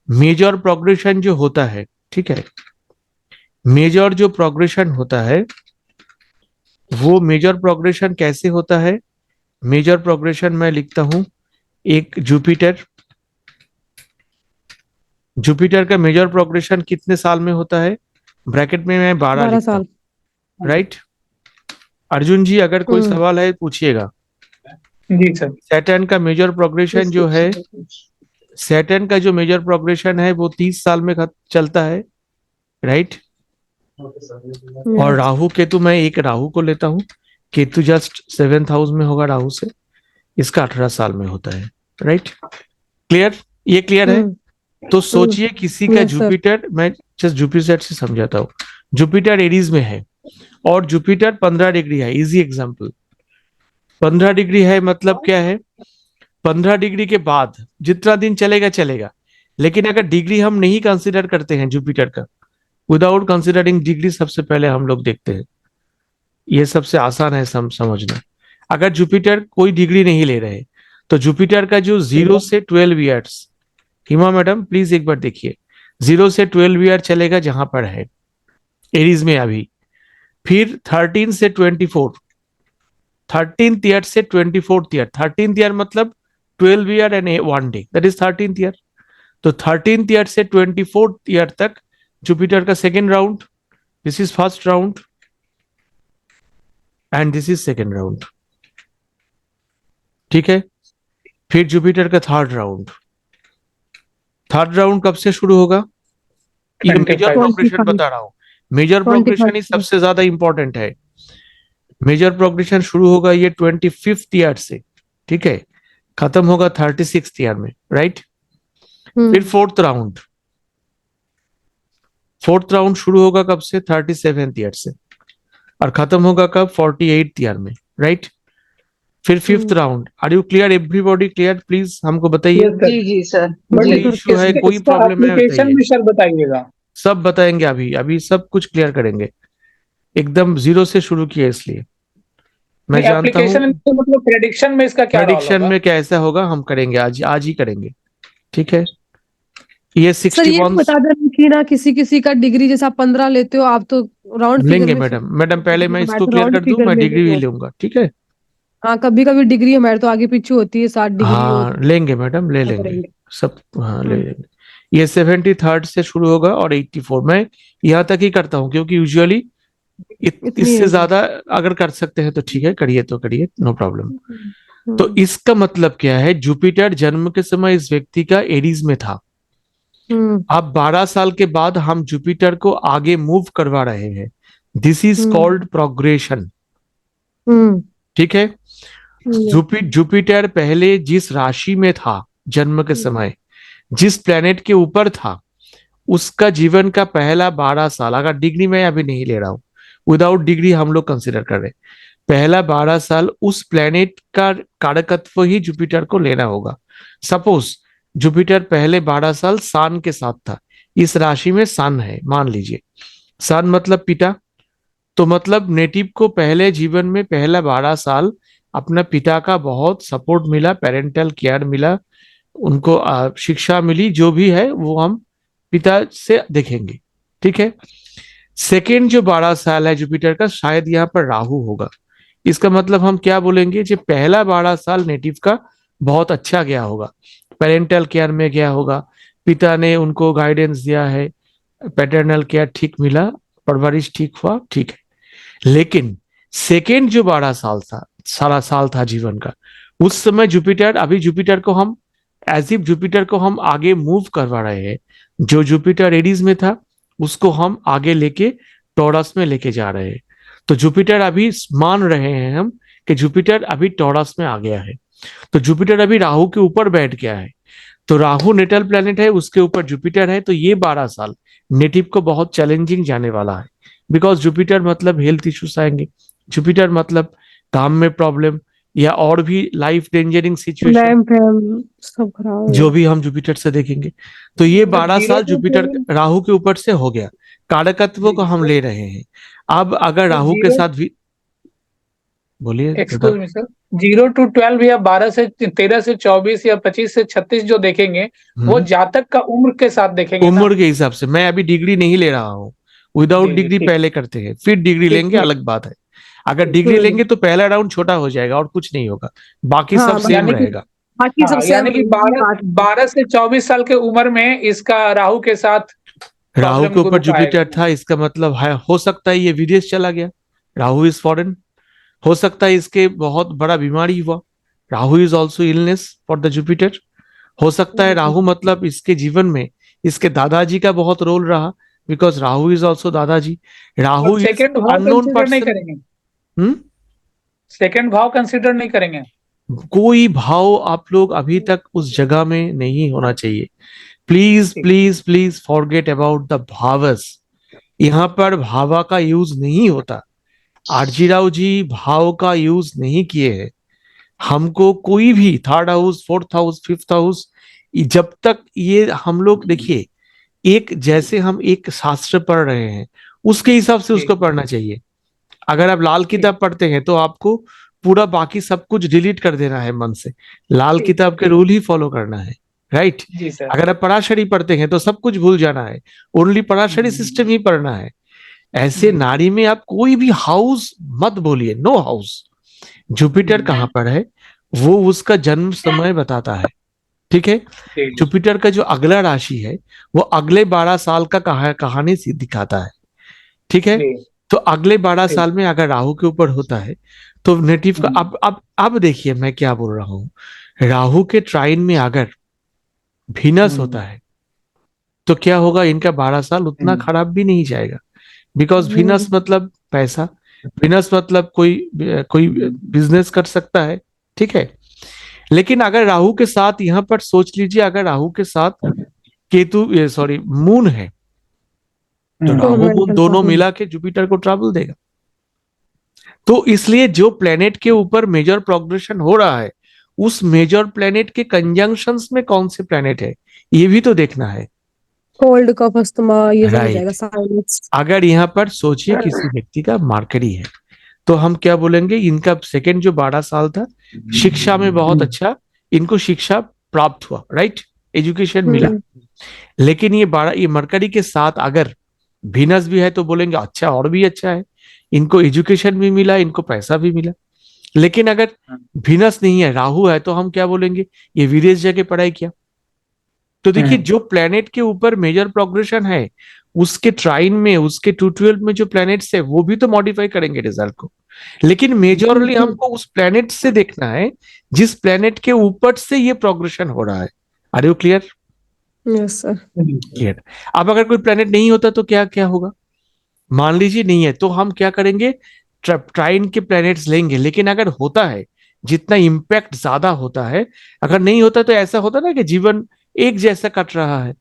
Major progression जो होता है, ठीक है, मेजर जो प्रोग्रेशन होता है वो मेजर प्रोग्रेशन कैसे होता है? मेजर प्रोग्रेशन मैं लिखता हूं, एक जुपिटर, जुपिटर का मेजर प्रोग्रेशन कितने साल में होता है? ब्रैकेट में मैं 12 12 लिखता साल। हूँ, राइट। अर्जुन जी अगर कोई हम्म। सवाल है पूछिएगा। जी सर। सैटर्न का मेजर प्रोग्रेशन जो है, सैटर्न का जो मेजर प्रोग्रेशन है वो 30 साल में चलता है, राइट। और Yes. राहु केतु, मैं एक राहु को लेता हूँ, केतु जस्ट 7th हाउस में होगा राहु से, इसका 18 साल में होता है, राइट। क्लियर? ये क्लियर है? तो सोचिए किसी का Yes, sir. जुपिटर, मैं जस्ट जुपिटर से समझाता हूँ, जुपिटर एरीज में है और जुपिटर 15 डिग्री है, इजी एग्जांपल। 15 डिग्री है मतलब क्या है? 15 डिग्री के बाद जितना दिन चलेगा चलेगा, लेकिन अगर डिग्री हम नहीं कंसिडर करते हैं जुपिटर का, विदाउट कंसिडरिंग डिग्री, सबसे पहले हम लोग देखते हैं, ये सबसे आसान है समझना। अगर जुपिटर कोई डिग्री नहीं ले रहे तो जुपिटर का जो 0 से 12 ईयर्स, हिमा मैडम प्लीज एक बार देखिए, 0 से 12 ईयर चलेगा जहां पर है एरीज में अभी, फिर 13 से 24, 13th ईयर से 24th ईयर, 13th ईयर मतलब 12 year and 1 day, that is 13th year. तो 13th ईयर से 24th ईयर तक जुपिटर का second round, this is first round and this is second round, ठीक है। फिर जुपिटर का थर्ड राउंड, थर्ड राउंड कब से शुरू होगा? ये मेजर 25। प्रोग्रेशन बता रहा हूं, मेजर प्रोग्रेशन ही 25. सबसे ज्यादा इंपॉर्टेंट है। मेजर प्रोग्रेशन शुरू होगा ये 25th ईयर से, ठीक है, खत्म होगा 36th ईयर में, राइट। फिर फोर्थ राउंड, फोर्थ राउंड शुरू होगा कब से? 37th ईयर से, और खत्म होगा कब? 48th ईयर में, राइट। फिर fifth round, are you clear? Everybody clear? Please हमको बताइए, जी जी सर। कोई जी इशू है, कोई इसका प्रॉब्लम है एप्लीकेशन बताइए। भी सर बताइएगा। सब बताएंगे, अभी अभी सब कुछ क्लियर करेंगे, एकदम जीरो से शुरू किया इसलिए मैं जानता हूँ। एप्लीकेशन तो मतलब प्रेडिक्शन में इसका क्या रोल प्रेडिक्शन होगा? में कैसा होगा हम करेंगे, आज आज ही करेंगे, ठीक है। ये सर ये भी 61 बता दें कि ना किसी किसी का डिग्री, जैसे आप 15 लेते हो आप तो राउंड फिगर लेंगे में मैडम, मैडम पहले मैं मैं इसको तो क्लियर राउंड कर दूं, फिगर मैं में डिग्री ही भी हूँ। लूंगा, ठीक है। हाँ, कभी कभी डिग्री हमारे तो आगे पीछे होती है, 60 डिग्री हो हाँ लेंगे मैडम, ले क्या लेंगे करेंगे। सब, हाँ ले हम्म। लेंगे। ये 73rd से शुरू होगा और 84, मैं यहाँ तक ही करता हूँ क्योंकि यूजुअली इतनी इससे है। ज्यादा अगर कर सकते हैं तो ठीक है, करिए तो करिए, नो प्रॉब्लम। तो हम्म। इसका मतलब क्या है? जुपिटर जन्म के समय इस व्यक्ति का एरीज में था, हम्म। अब 12 साल के बाद हम जुपिटर को आगे मूव करवा रहे हैं, this is hmm. Called progression, hmm. ठीक है। हम्म। जुपिटर पहले जिस राशि में था जन्म के समय, जिस प्लेनेट के ऊपर था, उसका जीवन का पहला 12 साल, अगर डिग्री मैं अभी नहीं ले रहा हूं, विदाउट डिग्री हम लोग कंसिडर कर रहे हैं, पहला 12 साल उस प्लेनेट का कारकत्व ही जुपिटर को लेना होगा। सपोज जुपिटर पहले 12 साल सन के साथ था, इस राशि में सन है मान लीजिए, सन मतलब पिता, तो मतलब नेटिव को पहले जीवन में पहला 12 साल अपना पिता का बहुत सपोर्ट मिला, पेरेंटल केयर मिला, उनको शिक्षा मिली, जो भी है वो हम पिता से देखेंगे, ठीक है। सेकेंड जो 12 साल है जुपिटर का, शायद यहाँ पर राहु होगा, इसका मतलब हम क्या बोलेंगे, जो पहला 12 साल नेटिव का बहुत अच्छा गया होगा, पेरेंटल केयर में गया होगा, पिता ने उनको गाइडेंस दिया है, पैटर्नल केयर ठीक मिला, परवरिश ठीक हुआ, ठीक है। लेकिन सेकेंड जो 12 साल था, सारा साल था जीवन का, उस समय जुपिटर, अभी जुपिटर को हम एज इफ जुपिटर को हम आगे मूव करवा रहे हैं, जो जुपिटर एरीज में था उसको हम आगे लेके टॉरस में लेके जा रहे हैं। तो जुपिटर अभी मान रहे हैं हम कि जुपिटर अभी टॉरस में आ गया है, तो जुपिटर अभी राहु के ऊपर बैठ गया है, तो राहु नेटल प्लेनेट है, उसके ऊपर जुपिटर है, तो ये 12 साल नेटिव को बहुत चैलेंजिंग जाने वाला है, बिकॉज जुपिटर मतलब हेल्थ इश्यूज आएंगे, जुपिटर मतलब काम में प्रॉब्लम या और भी लाइफ डेंजरिंग सिचुएशन, लैंप है, सब खराब जो है। भी हम जुपिटर से देखेंगे। तो ये तो 12 साल 0 जुपिटर से राहु के ऊपर से हो गया, कारकत्व को हम ले रहे हैं। अब अगर राहु के जीरो साथ भी बोलिए एक्सक्यूज मी सर, 0 to 12 या 12 से 13 से 24 या 25 से 36 जो देखेंगे वो हम्म, जातक का उम्र के साथ देखेंगे ना? उम्र के हिसाब से। मैं अभी डिग्री नहीं ले रहा हूँ, विदाउट जी जी, डिग्री ठीक पहले करते हैं, फिर डिग्री ठीक लेंगे, ठीक अलग बात है। अगर ठीक। डिग्री लेंगे तो पहला राउंड छोटा हो जाएगा और कुछ नहीं होगा, बाकी सब हाँ सेम यानी कि रहेगा। बाकी सब हाँ, सेम यानी कि बारह बात। 12 से 24 साल के उम्र में इसका राहु के साथ राहु प्रॉब्लम के ऊपर ग्रुप आएगा। जुपिटर था, इसका मतलब है हो सकता है ये विदेश चला गया। Rahu is foreign. हो सकता है इसके बहुत बड़ा बीमारी हुआ। Rahu is also illness for the Jupiter. हो सकता है राहु मतलब इसके जीवन में इसके दादाजी का बहुत रोल रहा, बिकॉज राहु इज ऑल्सो दादाजी। और राहु इज सेकंड भाव अननोन कंसिडर नहीं पर्सन। करेंगे? हम्म। सेकंड भाव कंसिडर नहीं करेंगे? कोई भाव आप लोग अभी तक उस जगह में नहीं होना चाहिए। प्लीज ठीक। Please please forget about the भावस। यहाँ पर भावा का यूज नहीं होता। आरजी राव जी भाव का यूज नहीं किए हैं। हमको कोई भी third house, fourth house, fifth house, जब तक ये हम लोग देखिए, एक जैसे हम एक शास्त्र पढ़ रहे हैं उसके हिसाब से जी उसको पढ़ना चाहिए। अगर आप लाल ठीक किताब पढ़ते हैं तो आपको पूरा बाकी सब कुछ डिलीट कर देना है मन से। लाल ठीक किताब के ठीक। रूल ही फॉलो करना है। राइट। जी सर। अगर आप पराशरी पढ़ते हैं तो सब कुछ भूल जाना है, ओनली पराशरी सिस्टम ही पढ़ना है। ऐसे जी नारी में आप कोई भी हाउस मत बोलिए, नो हाउस। जुपिटर कहाँ पर है वो उसका जन्म समय बताता है। ठीक है। जी जुपिटर का जो अगला राशि है वो अगले 12 साल का कहानी से दिखाता है। ठीक है। जी तो अगले बारह ठीक। साल में अगर राहु के ऊपर होता है तो नेटिव का अब देखिए मैं क्या बोल रहा हूं। राहु के ट्राइन में अगर वीनस होता है तो क्या होगा, इनका 12 साल उतना खराब भी नहीं जाएगा। बिकॉज वीनस मतलब पैसा, वीनस मतलब कोई कोई बिजनेस कर सकता है। ठीक है। लेकिन अगर राहु के साथ यहाँ पर सोच लीजिए, अगर राहु के साथ केतु, सॉरी, मून है, तो हम्म, तो राहु मून मेंटल दोनों प्रॉब्लम। मिला के जुपिटर को ट्रबल देगा। तो इसलिए जो प्लेनेट के ऊपर मेजर प्रोग्रेशन हो रहा है उस मेजर प्लेनेट के कंजंक्शंस में कौन से प्लेनेट है ये भी तो देखना है। कोल्ड कफ अस्थमा ये सब हो जाएगा, राइट। साइनस। अगर यहाँ पर सोचिए किसी व्यक्ति का मार्करी है तो हम क्या बोलेंगे, इनका सेकंड जो 12 साल था शिक्षा में बहुत अच्छा, इनको शिक्षा प्राप्त हुआ, राइट, एजुकेशन मिला। लेकिन ये मरकरी के साथ अगर वीनस भी है तो बोलेंगे अच्छा और भी अच्छा है, इनको एजुकेशन भी मिला, इनको पैसा भी मिला। लेकिन अगर वीनस नहीं है, राहु है, तो हम क्या बोलेंगे, ये विदेश जाके पढ़ाई किया। तो देखिए जो प्लेनेट के ऊपर मेजर प्रोग्रेशन है उसके ट्राइन में, उसके 212 में जो प्लैनेट्स है वो भी तो मॉडिफाई करेंगे रिजल्ट को। लेकिन मेजरली हमको उस प्लेनेट से देखना है जिस प्लेनेट के ऊपर से ये प्रोग्रेशन हो रहा है। Are you clear? Yes sir. Clear. अब अगर कोई प्लेनेट नहीं होता तो क्या क्या होगा, मान लीजिए नहीं है, तो हम क्या करेंगे, ट्राइन के प्लैनेट्स लेंगे। लेकिन अगर होता है, जितना इम्पैक्ट ज्यादा होता है, अगर नहीं होता तो ऐसा होता ना कि जीवन एक जैसा कट रहा है,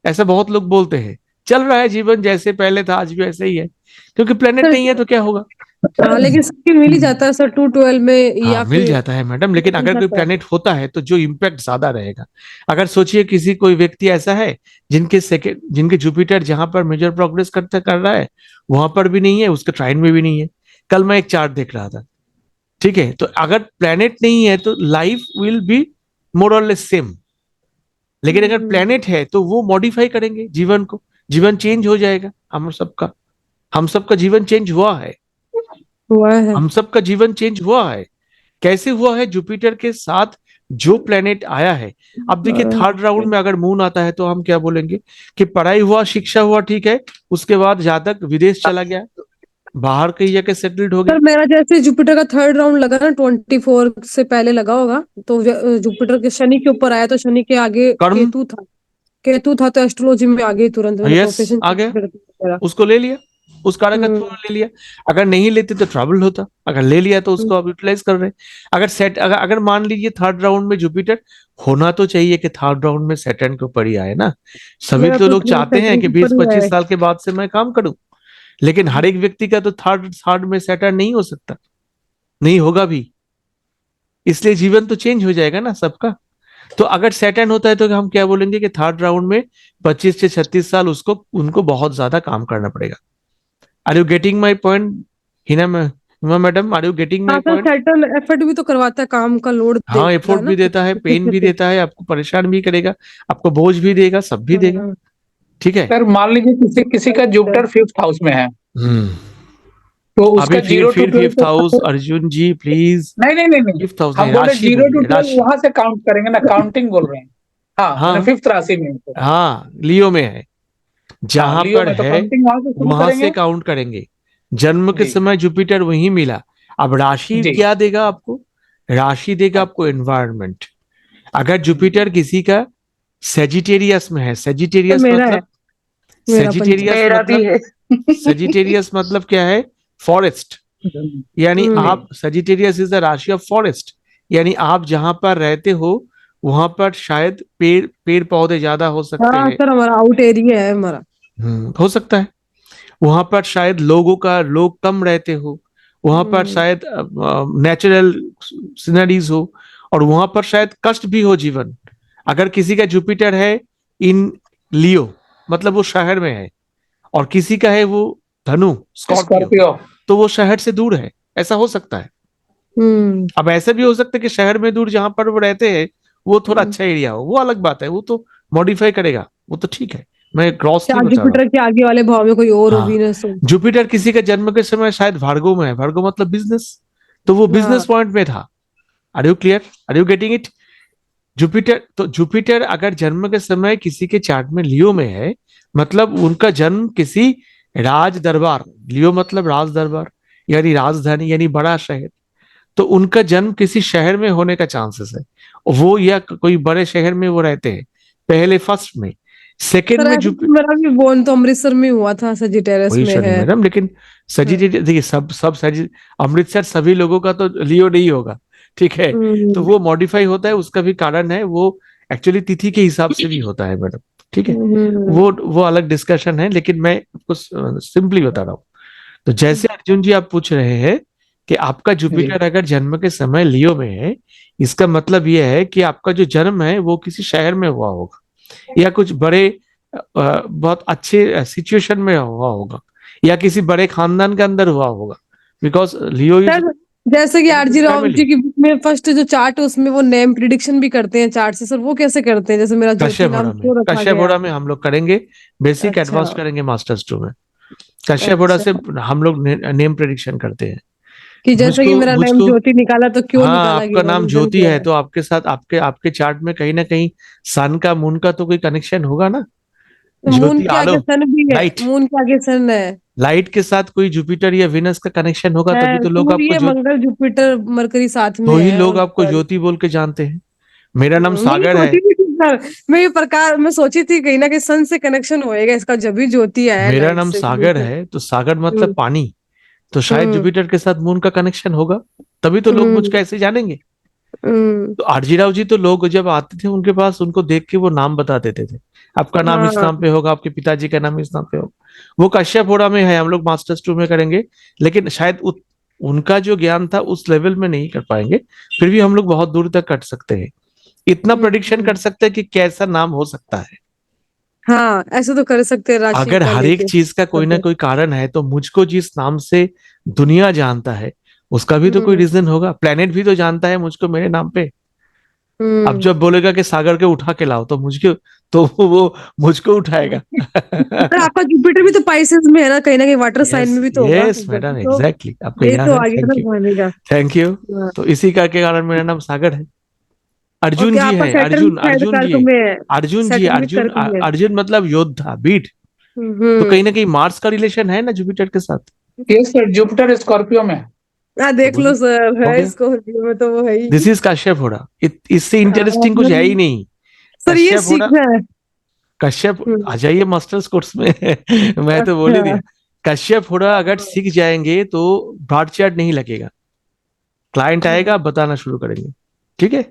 ऐसा बहुत लोग बोलते हैं, चल रहा है जीवन जैसे पहले था आज भी ऐसे ही है, क्योंकि प्लेनेट नहीं है तो क्या होगा। हाँ लेकिन सबकी मिल ही जाता है सर 212 में, हाँ या मिल फिर जाता है मैडम, लेकिन मिल अगर कोई जाता है। प्लेनेट होता है तो जो इम्पैक्ट ज्यादा रहेगा। अगर सोचिए किसी कोई व्यक्ति ऐसा है जिनके जुपिटर जहां पर मेजर प्रोग्रेस कर रहा है वहां पर भी नहीं है, उसके ट्राइन में भी नहीं है। कल मैं एक चार्ट देख रहा था। ठीक है। तो अगर प्लेनेट नहीं है तो लाइफ विल बी मोर और लेस सेम। लेकिन अगर प्लेनेट है तो वो मॉडिफाई करेंगे जीवन को, जीवन चेंज हो जाएगा। हम सबका जीवन चेंज हुआ है। हुआ है। हम सबका जीवन चेंज हुआ है। कैसे हुआ है, जुपिटर के साथ जो प्लेनेट आया है। अब देखिए थर्ड राउंड में अगर मून आता है तो हम क्या बोलेंगे कि पढ़ाई हुआ, शिक्षा हुआ, ठीक है, उसके बाद जातक विदेश चला गया, बाहर कहीं जाके सेटल्ड हो गया। सर मेरा जैसे जुपिटर का थर्ड राउंड लगा ना 24 से पहले लगा होगा, तो जुपिटर के शनि के ऊपर आया, तो शनि के आगे कर्म। केतु था। केतु था तो एस्ट्रोलॉजी में आगे तुरंत मैंने यस, प्रोफेशन आ गया, मेरा। उसको ले लिया, उस कारकत्व में ले लिया। अगर नहीं लेते तो ट्रबल होता, अगर ले लिया तो उसको अब यूटिलाइज कर रहे हैं। अगर मान लीजिए थर्ड राउंड में जुपिटर, होना तो चाहिए कि थर्ड राउंड में सैटर्न के ऊपर ही आए ना। सभी मेरा तो तो लोग चाहते हैं कि सेकंड बीस ऊपर ही पच्चीस है। साल के बाद से मैं काम करूं, लेकिन हर एक व्यक्ति का तो थर्ड थर्ड में सैटर्न नहीं हो सकता, नहीं होगा भी। इसलिए जीवन तो चेंज हो जाएगा ना सबका। तो अगर सैटर्न होता है तो हम क्या बोलेंगे कि थर्ड राउंड में 25 से 36 साल उसको उनको बहुत ज्यादा काम करना पड़ेगा। Are you getting my point, Heena हुआ madam? Are you getting my हाँ सर, पॉइंट? सर्टन एफर्ट भी तो करवाता है, काम का लोड हाँ, देता एफोर्ट है ना भी देता है, पेन भी देता है, आपको परेशान भी करेगा, आपको बोझ भी देगा, सब भी देगा। हाँ, ठीक है। सर मान लीजिए किसी किसी का जुपिटर 5th हाउस में है, हम्म। तो अभी उसका फिर 0 to फिर 12 fifth house, Arjun ji please. नहीं नहीं नहीं नहीं, फिफ्थ हाउस हम नहीं, बोल रहे राशि 0 to बोलिए, 12 राशि। वहां से काउंट करेंगे ना, काउंटिंग बोल रहे हैं। हाँ मैंने हाँ 5th राशि में है तो। हाँ, लियो में है। हाँ जहां लियो पर में, तो है काउंटिंग वहां से शुरू वहां से करेंगे। काउंट करेंगे। जन्म के जी समय जुपिटर वहीं मिला। अब राशि जी। क्या देगा आपको? राशि देगा आपको अच्छा। एनवायरनमेंट। अगर हम्म। जुपिटर किसी का सेजिटेरियस में है, तो सेजिटेरियस मेरा है, मतलब, मेरा पंच सेजिटेरियस मेरा भी मतलब, है। सेजिटेरियस मतलब क्या है? फॉरेस्ट। यानी हम्म। जी आप, सेजिटेरियस इज द राशि ऑफ फॉरेस्ट। यानी आप जहां पर रहते हो वहां पर शायद पेड़ पेड़ पौधे ज्यादा हो सकते हाँ हैं। सर, हमारा आउट एरिया है हमारा। हो सकता है। वहां पर शायद लोग कम रहते हो। वहां पर हम्म। शायद नेचुरल सीनरीज हो। और वहां पर शायद कष्ट भी हो जीवन। अगर किसी का जुपिटर है इन लियो, मतलब वो शहर में है, और किसी का है वो धनु, स्कॉर्पियो, स्कॉर्पियो। तो वो शहर से दूर है। ऐसा हो सकता है। हम्म। अब ऐसा भी हो सकता है कि शहर में दूर जहां पर वो रहते हैं वो थोड़ा हम्म। अच्छा एरिया हो, वो अलग बात है, वो तो मॉडिफाई करेगा, वो तो ठीक है। मैं ग्रॉसली चार बता रहा हूँ। जुपिटर के आगे वाले भाव में कोई और हो, हाँ, वीनस हो। जुपिटर किसी का जन्म के समय शायद भार्गव में है। भार्गव मतलब बिजनेस, तो वो हाँ। बिजनेस पॉइंट में था। Are you clear? Are you getting it? Jupiter अगर जन्म के समय किसी के चार्ट में लियो में है, मतलब उनका जन्म किसी राज दरबार, लियो मतलब राज दरबार, यानी राजधानी, यानी बड़ा शहर, तो उनका जन्म किसी शहर में होने का चांसेस है। वो या कोई बड़े शहर में वो रहते हैं, पहले फर्स्ट में। सेकंड सर में ऐसे तो मेरा भी बोर्न तो अमृतसर में हुआ था, सजिटेरियस वही में शनि है। मैडम, लेकिन हाँ। सजिटेरियस देखिए, सब सब अमृतसर सभी लोगों का तो लियो नहीं होगा। ठीक है। तो हम्म। वो मॉडिफाई होता है, उसका भी कारण है, वो एक्चुअली तिथि के हिसाब से भी होता है मैडम। ठीक है। हम्म। वो अलग डिस्कशन है, लेकिन मैं आपको सिंपली बता रहा हूँ। तो जैसे अर्जुन जी आप पूछ रहे हैं कि आपका जी जुपिटर अगर जन्म के समय लियो में है, इसका मतलब यह है कि आपका जो जन्म है वो किसी शहर में हुआ होगा, या कुछ बड़े बहुत अच्छे सिचुएशन में हुआ होगा, या किसी बड़े खानदान के अंदर हुआ होगा। बिकॉज लियो इज सर जैसे कि आरजी राव जी फैमिली। की बुक में फर्स्ट जो चार्ट है उसमें वो नेम प्रिडिक्शन भी करते हैं चार्ट से, सर वो कैसे करते हैं? जैसे मेरा ज्योति नाम क्यों रखा गया? कश्यप में हम लोग करेंगे, बेसिक अच्छा। एडवांस करेंगे मास्टर्स 2 में। कश्यप अच्छा, से हम लोग नेम प्रेडिक्शन करते हैं। कि जैसे कि मुझको मेरा नेम मुझको ज्योति निकाला तो क्यों हाँ, निकाला आपका गया, नाम रीजन ज्योति क्या है है? तो आपके साथ, आपके आपके चार्ट में कहीं ना कहीं सन का, मून का तो कोई कनेक्शन होगा ना। तो मून ज्योति के आलो, आगे सन भी है, लाइट, मून के आगे सन है। लाइट के साथ कोई जुपिटर या विनस का कनेक्शन होगा, तभी तो लोग आपको सूर्य मंगल जुपिटर मरकरी साथ तो में ही है, लोग और आपको ज्योति बोल के जानते हैं। मेरा नाम मैं ये सागर है। सोची थी कि सर, मैं ये प्रकार मैं सोची थी कहीं ना कहीं सन से कनेक्शन होएगा इसका, जब भी ज्योति आया मेरा लाइट नाम से सागर बिल्कुल। है, तो सागर मतलब हम्म। पानी, तो शायद हम्म। जुपिटर के साथ मून का कनेक्शन होगा, तभी तो लोग मुझको हम्म। ऐसे जानेंगे। हम्म। तो आरजी राव जी तो लोग जब आते थे उनके पास, उनको देख के वो नाम बता देते थे, आपका नाम इस हाँ। नाम पे होगा, आपके पिताजी का नाम इस नाम पे होगा। वो कश्यप होड़ा में है, हम लोग मास्टर्स 2 में करेंगे, लेकिन शायद उनका जो ज्ञान था उस लेवल में नहीं कर पाएंगे। फिर भी हम लोग बहुत दूर तक कट सकते हैं, इतना प्रेडिक्शन हम्म। कर सकते हैं कि कैसा नाम हो सकता है। हाँ, ऐसे तो कर सकते हैं राशि अगर का हर एक लेके। चीज का कोई ना कोई कारण है, तो मुझको जिस नाम से दुनिया जानता है उसका भी तो कोई हम्म। रीजन होगा। प्लेनेट भी तो जानता है मुझको मेरे नाम पे। अब हम्म। जब बोलेगा कि सागर के उठा के लाओ, तो मुझको, तो वो मुझको उठाएगा। सर आपका जुपिटर भी तो पाइसेस में है ना, कहीं ना कहीं वाटर साइन यस में भी तो होगा, यस जब मैडम, भी तो एग्जैक्टली, आपको यही याद तो है, आ गया ना थैंक यू। कहने का। Thank you. हाँ। तो इसी का के कारण मेरा नाम सागर है। और अर्जुन क्या जी आपका है, सैटर्न अर्जुन, भी शायद अर्जुन जी कर्क है। में है? अर्जुन जी, सैटर्न भी अर्जुन, कर्क में है। अर्जुन मतलब योद्धा, बीट। तो कहीं हम्म। ना कहीं मार्स का रिलेशन है ना जुपिटर के साथ। यस सर, जुपिटर स्कॉर्पियो में है। तो देख लो सर, हो है गया। स्कॉर्पियो में तो वो है दिस ही। इज कश्यप होड़ा। इससे हाँ, इंटरेस्टिंग कुछ है ही नहीं। सर ये कश्यप होड़ा, सीखना है। कश्यप हम्म। आ जाइए मास्टर्स कोर्स में। मैं तो बोल ही अच्छा। दिया। कश्यप होड़ा अगर सीख जाएंगे तो ब्रॉड चार्ट नहीं लगेगा, क्लाइंट आएगा, आप बताना शुरू करेंगे। ठीक है।